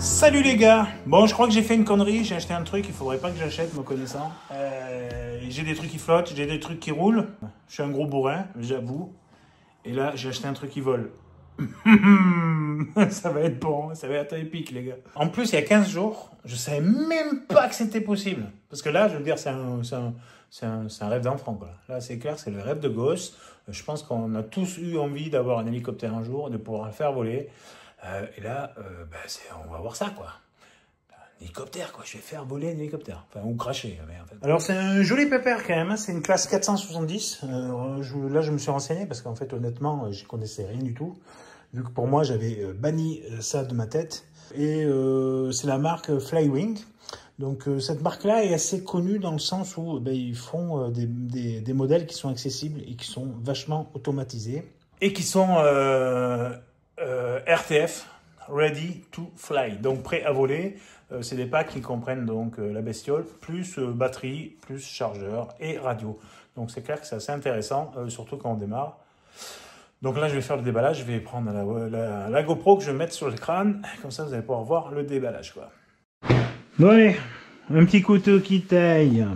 Salut les gars. Bon, je crois que j'ai fait une connerie, j'ai acheté un truc, il faudrait pas que j'achète, me connaissant. J'ai des trucs qui flottent, j'ai des trucs qui roulent. Je suis un gros bourrin, j'avoue. Et là, j'ai acheté un truc qui vole. Ça va être bon, ça va être épique les gars. En plus, il y a 15 jours, je savais même pas que c'était possible. Parce que là, je veux dire, c'est un rêve d'enfant, quoi. Là, c'est clair, c'est le rêve de gosse. Je pense qu'on a tous eu envie d'avoir un hélicoptère un jour, de pouvoir le faire voler. Et là, on va voir ça, quoi. Un hélicoptère, quoi. Je vais faire voler un hélicoptère. Enfin, ou cracher, mais en fait. Alors, c'est un joli pépère, quand même. Hein. C'est une classe 470. Là, je me suis renseigné, parce qu'en fait, honnêtement, je connaissais rien du tout. Vu que pour moi, j'avais banni ça de ma tête. Et c'est la marque Flywing. Donc, cette marque-là est assez connue dans le sens où ils font des modèles qui sont accessibles et qui sont vachement automatisés. Et qui sont RTF, Ready to Fly, donc prêt à voler. C'est des packs qui comprennent donc la bestiole, plus batterie, plus chargeur et radio. Donc c'est clair que c'est assez intéressant, surtout quand on démarre. Donc là, je vais faire le déballage, je vais prendre la GoPro que je vais mettre sur le crâne, comme ça vous allez pouvoir voir le déballage, quoi. Bon allez, un petit couteau qui taille.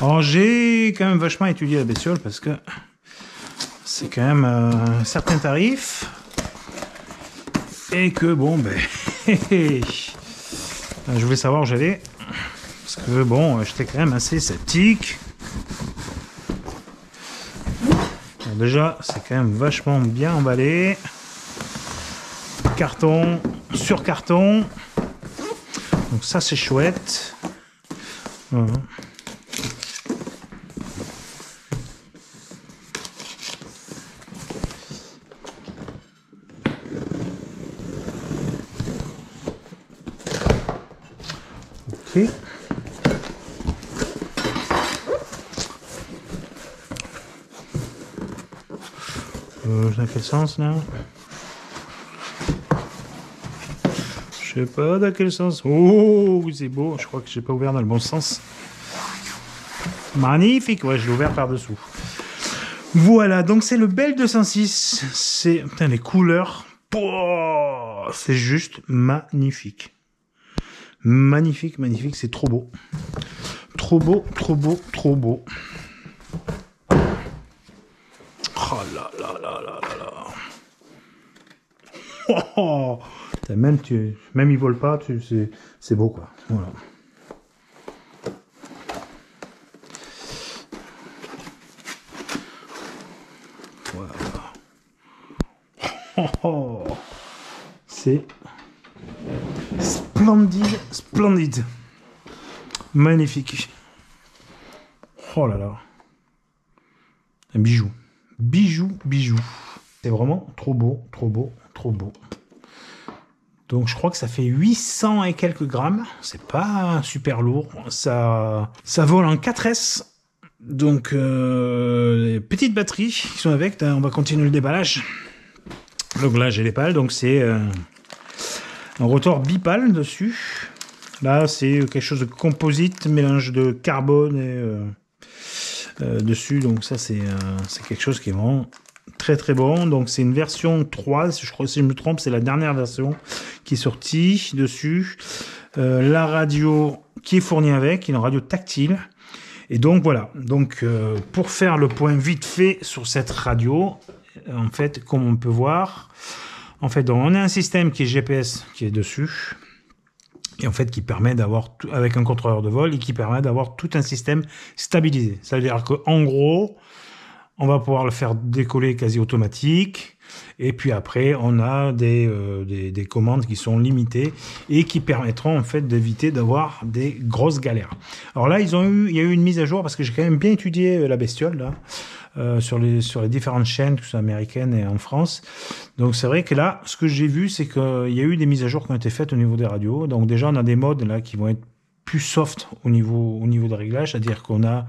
Alors j'ai quand même vachement étudié la bestiole parce que c'est quand même un certain tarif et que bon je voulais savoir où j'allais parce que bon j'étais quand même assez sceptique. Alors déjà c'est quand même vachement bien emballé, carton sur carton, donc ça c'est chouette. Voilà. Okay. Dans quel sens là? Je sais pas dans quel sens. Oh, c'est beau. Je crois que j'ai pas ouvert dans le bon sens. Magnifique. Ouais, je l'ai ouvert par dessous. Voilà. Donc c'est le Bell 206. C'est putain les couleurs. Oh, c'est juste magnifique. Magnifique, magnifique, c'est trop beau. Trop beau, trop beau, trop beau. Oh là là là là là là. Oh, même il vole pas, c'est beau quoi. Voilà. Voilà. Oh, oh. C'est splendide, splendide. Magnifique. Oh là là. Un bijou. Bijou, bijou. C'est vraiment trop beau, trop beau, trop beau. Donc je crois que ça fait 800 et quelques grammes. C'est pas super lourd. Ça vole en 4S. Donc les petites batteries qui sont avec. On va continuer le déballage. Donc là j'ai les pales. Donc c'est un rotor bipale dessus. Là, c'est quelque chose de composite, mélange de carbone et dessus. Donc ça, c'est quelque chose qui est vraiment très très bon. Donc c'est une version 3, je crois, si je me trompe, c'est la dernière version qui est sortie dessus. La radio qui est fournie avec, une radio tactile. Et donc voilà. Donc pour faire le point vite fait sur cette radio, en fait, comme on peut voir, en fait, donc, on a un système qui est GPS qui est dessus. Et en fait, qui permet d'avoir, avec un contrôleur de vol, et qui permet d'avoir tout un système stabilisé. C'est-à-dire qu'en gros, on va pouvoir le faire décoller quasi automatique. Et puis après, on a des commandes qui sont limitées et qui permettront en fait d'éviter d'avoir des grosses galères. Alors là, il y a eu une mise à jour parce que j'ai quand même bien étudié la bestiole là. Sur les différentes chaînes, que ce soit américaines et en France. Donc c'est vrai que là, ce que j'ai vu, c'est qu'il y a eu des mises à jour qui ont été faites au niveau des radios. Donc déjà, on a des modes là qui vont être plus soft au niveau des réglages, c'est-à-dire qu'on a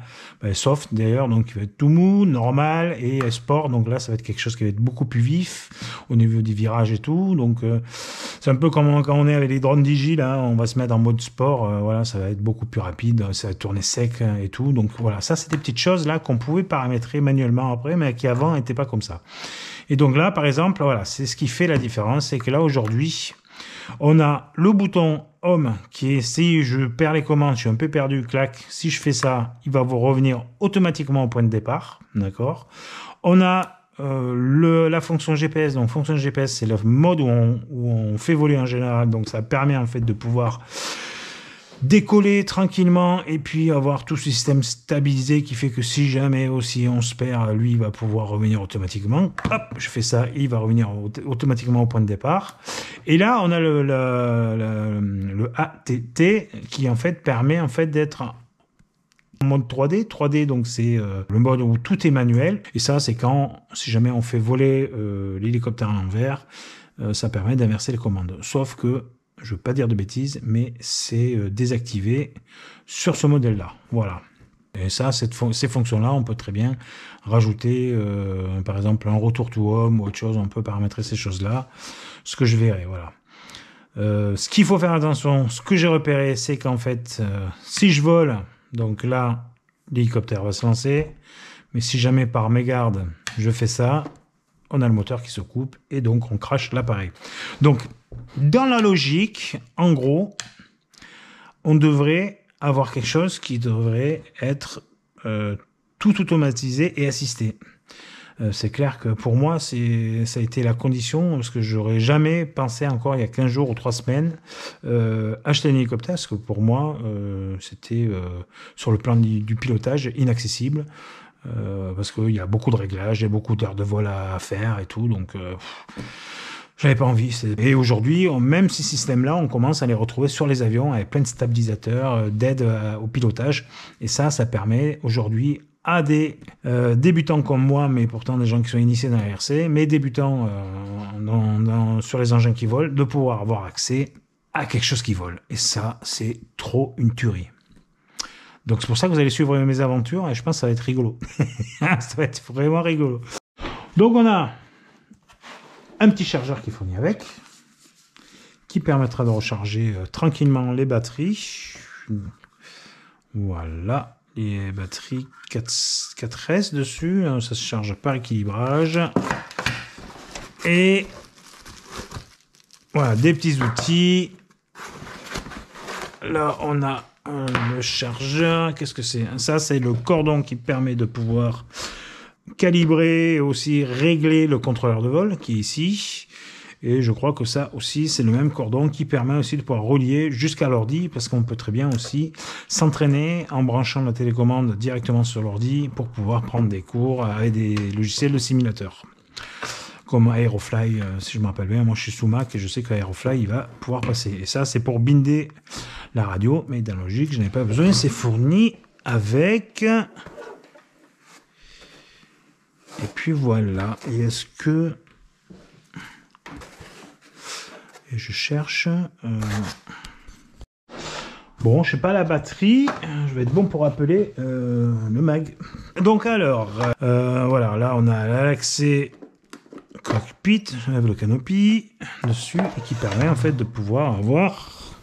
soft d'ailleurs, donc qui va être tout mou, normal et sport. Donc là, ça va être quelque chose qui va être beaucoup plus vif au niveau des virages et tout. Donc C'est un peu comme quand on est avec les drones Digi, là, on va se mettre en mode sport, voilà, ça va être beaucoup plus rapide, ça va tourner sec et tout. Donc voilà, ça c'est des petites choses là qu'on pouvait paramétrer manuellement après, mais qui avant n'étaient pas comme ça. Et donc là, par exemple, voilà, c'est ce qui fait la différence, c'est que là aujourd'hui, on a le bouton Home qui est, si je perds les commandes, je suis un peu perdu, clac, si je fais ça, il va vous revenir automatiquement au point de départ, d'accord. On a la fonction GPS, donc fonction GPS, c'est le mode où on fait voler en général, donc ça permet en fait de pouvoir décoller tranquillement et puis avoir tout ce système stabilisé qui fait que si jamais aussi on se perd, lui il va pouvoir revenir automatiquement. Hop, je fais ça, il va revenir automatiquement au point de départ. Et là on a le ATT qui en fait permet en fait d'être en mode 3D. 3D donc c'est le mode où tout est manuel. Et ça c'est quand, si jamais on fait voler l'hélicoptère à l'envers, ça permet d'inverser les commandes. Sauf que je veux pas dire de bêtises, mais c'est désactivé sur ce modèle-là. Voilà. Et ça, ces fonctions-là, on peut très bien rajouter, par exemple, un retour to home ou autre chose. On peut paramétrer ces choses-là. Ce que je verrai, voilà. Ce qu'il faut faire attention, ce que j'ai repéré, c'est qu'en fait, si je vole, donc là, l'hélicoptère va se lancer. Mais si jamais par mégarde, je fais ça, on a le moteur qui se coupe et donc on crache l'appareil. Donc, dans la logique, en gros, on devrait avoir quelque chose qui devrait être tout automatisé et assisté. C'est clair que pour moi, ça a été la condition, parce que j'aurais jamais pensé encore il y a 15 jours ou 3 semaines acheter un hélicoptère, parce que pour moi, c'était sur le plan du pilotage inaccessible. Parce qu'il y a beaucoup de réglages, il y a beaucoup d'heures de vol à faire et tout, donc j'avais pas envie. Et aujourd'hui, même ces systèmes-là, on commence à les retrouver sur les avions avec plein de stabilisateurs, d'aide au pilotage, et ça permet aujourd'hui à des débutants comme moi, mais pourtant des gens qui sont initiés dans la RC, mais débutants sur les engins qui volent, de pouvoir avoir accès à quelque chose qui vole. Et ça, c'est trop une tuerie. Donc c'est pour ça que vous allez suivre mes aventures et je pense que ça va être rigolo. Ça va être vraiment rigolo. Donc on a un petit chargeur qui est fourni avec, qui permettra de recharger tranquillement les batteries. Voilà, les batteries 4S dessus, ça se charge par équilibrage. Et voilà, des petits outils. Là on a le chargeur, qu'est-ce que c'est? Ça, c'est le cordon qui permet de pouvoir calibrer et aussi régler le contrôleur de vol qui est ici. Et je crois que ça aussi, c'est le même cordon qui permet aussi de pouvoir relier jusqu'à l'ordi, parce qu'on peut très bien aussi s'entraîner en branchant la télécommande directement sur l'ordi pour pouvoir prendre des cours avec des logiciels de simulateur. Comme Aerofly, si je me rappelle bien, moi je suis sous Mac et je sais qu'Aerofly il va pouvoir passer. Et ça, c'est pour binder la radio, mais dans la logique, je n'ai pas besoin. C'est fourni avec. Et puis voilà. Et est-ce que. Et je cherche. Bon, je sais pas la batterie. Je vais être bon pour appeler le mag. Donc alors, voilà, là on a l'accès cockpit, j'enlève le canopy dessus et qui permet en fait de pouvoir avoir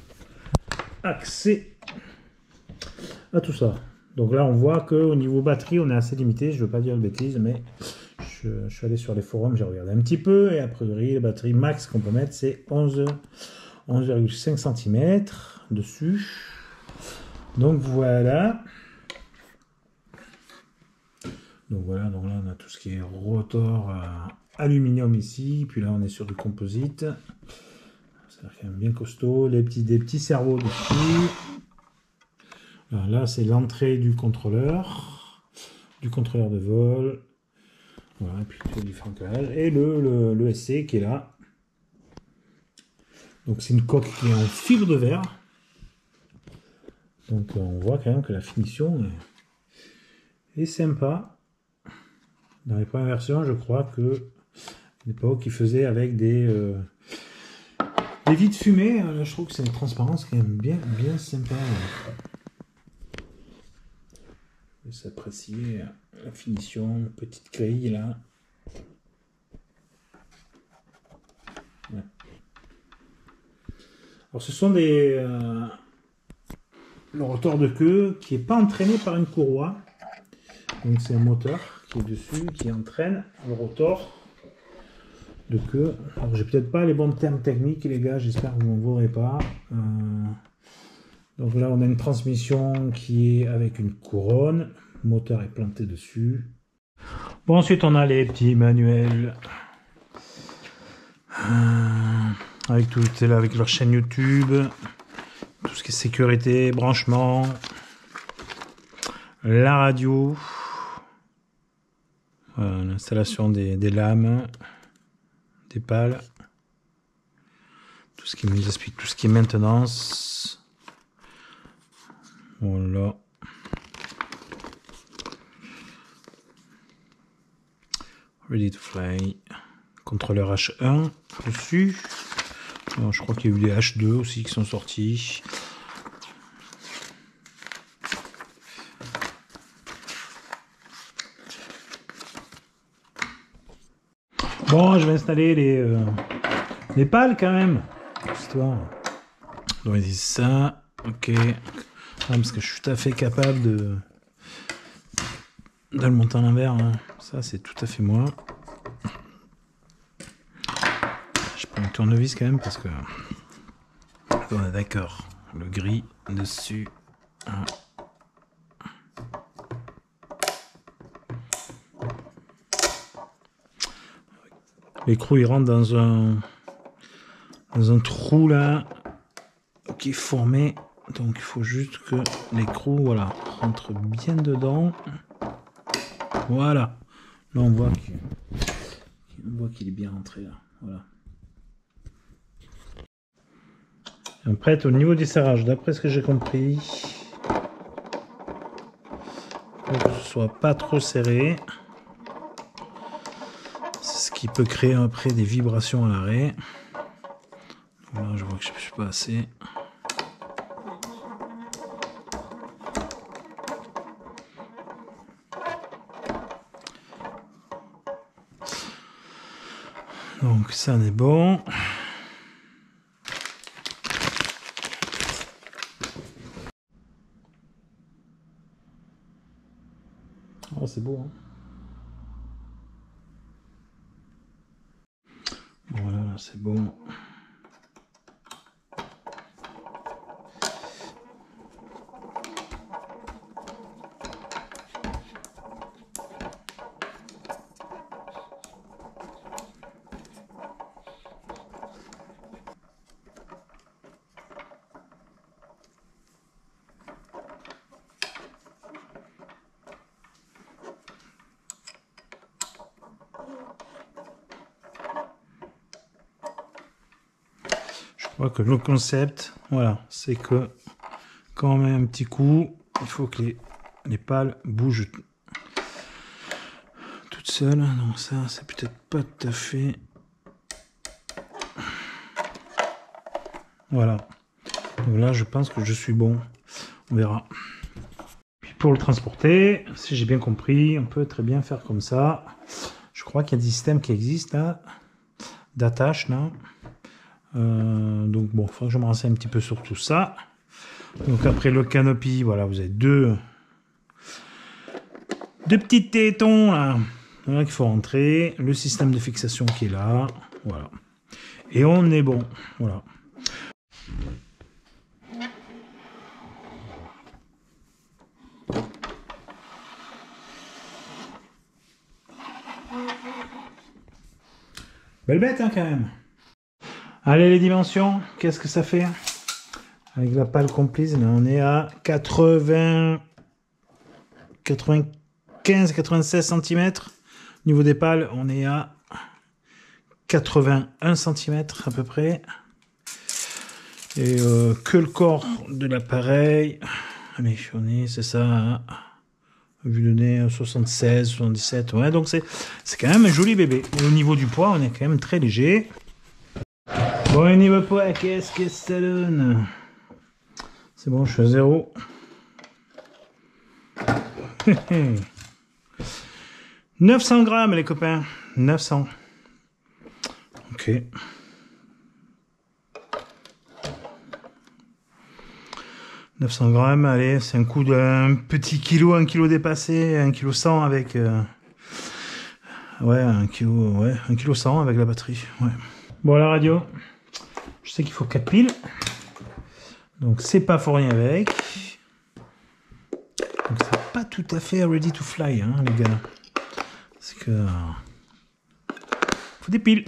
accès à tout ça. Donc là on voit qu'au niveau batterie on est assez limité, je veux pas dire de bêtises, mais je suis allé sur les forums, j'ai regardé un petit peu et a priori la batterie max qu'on peut mettre c'est 11,5 cm dessus. Donc voilà. Donc voilà, donc là on a tout ce qui est rotor aluminium ici, puis là on est sur du composite. C'est quand même bien costaud, des petits cerveaux dessus. Là c'est l'entrée du contrôleur de vol. Voilà, et puis les différents canaux. Et le SC qui est là. Donc c'est une coque qui est en fibre de verre. Donc on voit quand même que la finition est sympa. Dans les premières versions, je crois que à l'époque, ils faisaient avec des vides fumées. Là, je trouve que c'est une transparence quand même bien sympa. Et s'apprécier la finition, petite grille là. Ouais. Alors ce sont le rotor de queue qui n'est pas entraîné par une courroie. Donc c'est un moteur qui est dessus, qui entraîne le rotor de queue. Alors j'ai peut-être pas les bons termes techniques les gars, j'espère que vous m'en voudrez pas. Donc là on a une transmission qui est avec une couronne, le moteur est planté dessus. Bon, ensuite on a les petits manuels avec tout, c'est là avec leur chaîne YouTube, tout ce qui est sécurité, branchement, la radio, l'installation des lames, des pales, tout ce qui nous explique tout ce qui est maintenance. Voilà. Ready to fly. Contrôleur H1 dessus. Alors, je crois qu'il y a eu des H2 aussi qui sont sortis. Bon, je vais installer les pales quand même. Histoire. Donc, ils disent ça. Ok. Parce que je suis tout à fait capable de le monter à l'envers. Hein. Ça, c'est tout à fait moi. Je prends une tournevis quand même parce que on est d'accord. Le gris dessus. L'écrou il rentre dans un trou là qui est formé. Donc il faut juste que l'écrou voilà, rentre bien dedans. Voilà. Là on voit qu'il est bien rentré là. Voilà. Après, au niveau du serrage, d'après ce que j'ai compris, pour que ce soit pas trop serré, c'est ce qui peut créer après des vibrations à l'arrêt. Là, je vois que je ne suis pas assez. Donc ça, c'est bon. Oh, c'est beau, hein. Voilà, c'est bon. Je crois que le concept, voilà, c'est que quand on met un petit coup, il faut que les pales bougent toutes seules. Donc ça, c'est peut-être pas tout à fait. Voilà. Donc là, je pense que je suis bon. On verra. Puis pour le transporter, si j'ai bien compris, on peut très bien faire comme ça. Je crois qu'il y a des systèmes qui existent là, d'attache là. Donc bon, il faudra que je me renseigne un petit peu sur tout ça. Donc après le canopy, voilà, vous avez deux petits tétons là, voilà, qu'il faut rentrer. Le système de fixation qui est là, voilà. Et on est bon, voilà. Belle bête hein, quand même. Allez, les dimensions, qu'est-ce que ça fait? Avec la pale comprise, là, on est à 95-96 cm. Au niveau des pales, on est à 81 cm à peu près. Et que le corps de l'appareil. Allez, on est, c'est ça, vue de nez 76, 77. Ouais, donc c'est quand même un joli bébé. Et au niveau du poids, on est quand même très léger. Bon, au niveau poids, qu'est-ce que ça donne? C'est bon, je suis à 0. 900 grammes, les copains. 900. Ok. 900 grammes, allez, c'est un coup d'un petit kilo, 1 kilo dépassé, 1 kg 100 avec... ouais, 1 kg 100 avec la batterie. Ouais. Bon, la radio, je sais qu'il faut 4 piles. Donc, c'est pas fourni avec. Donc, c'est pas tout à fait ready to fly, hein, les gars. Parce que... faut des piles.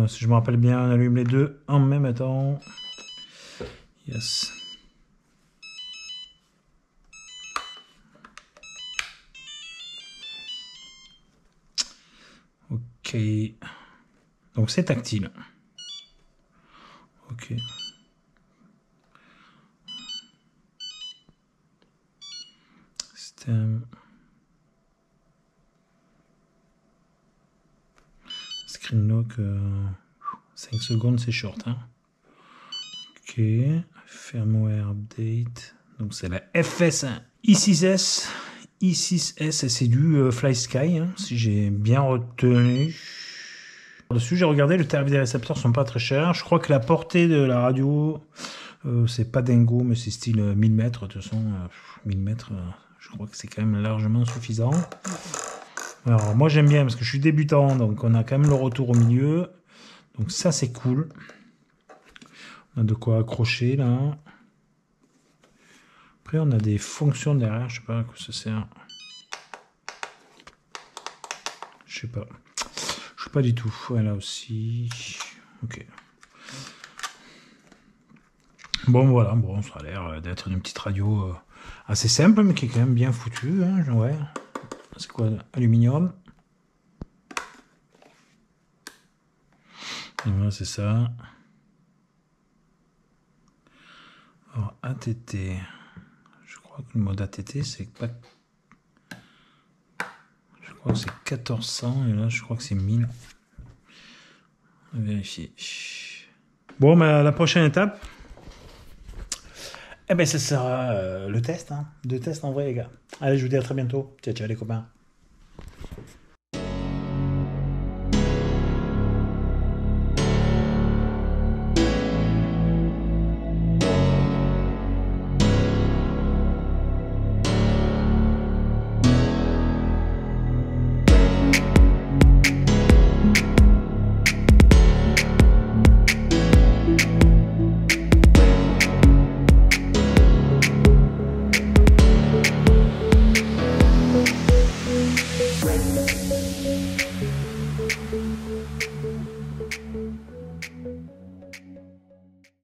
Si je me rappelle bien, on allume les deux en même temps. Yes. Ok. Donc c'est tactile. Ok. Système. Screen lock. 5 secondes, c'est short. Hein. Ok. Firmware update. Donc c'est la FS i6S. i6S, c'est du FlySky, hein, si j'ai bien retenu. Dessus, j'ai regardé, le tarif des récepteurs sont pas très chers. Je crois que la portée de la radio, c'est pas dingo, mais c'est style 1000 mètres. De toute façon, 1000 mètres, je crois que c'est quand même largement suffisant. Alors, moi, j'aime bien parce que je suis débutant, donc on a quand même le retour au milieu. Donc ça, c'est cool. On a de quoi accrocher, là. Après, on a des fonctions derrière, je sais pas à quoi ça sert. Je sais pas. Je sais pas du tout. Ouais, là aussi. Ok. Bon, voilà. Bon, ça a l'air d'être une petite radio assez simple, mais qui est quand même bien foutue. Hein, ouais. C'est quoi? Aluminium. Et voilà, c'est ça. Alors, ATT. Je crois que le mode ATT, c'est pas... Je crois que c'est 1400 et là, je crois que c'est 1000. On va vérifier. Bon, mais la prochaine étape, eh ben, ce sera le test. Hein. Deux tests en vrai, les gars. Allez, je vous dis à très bientôt. Ciao, ciao, les copains.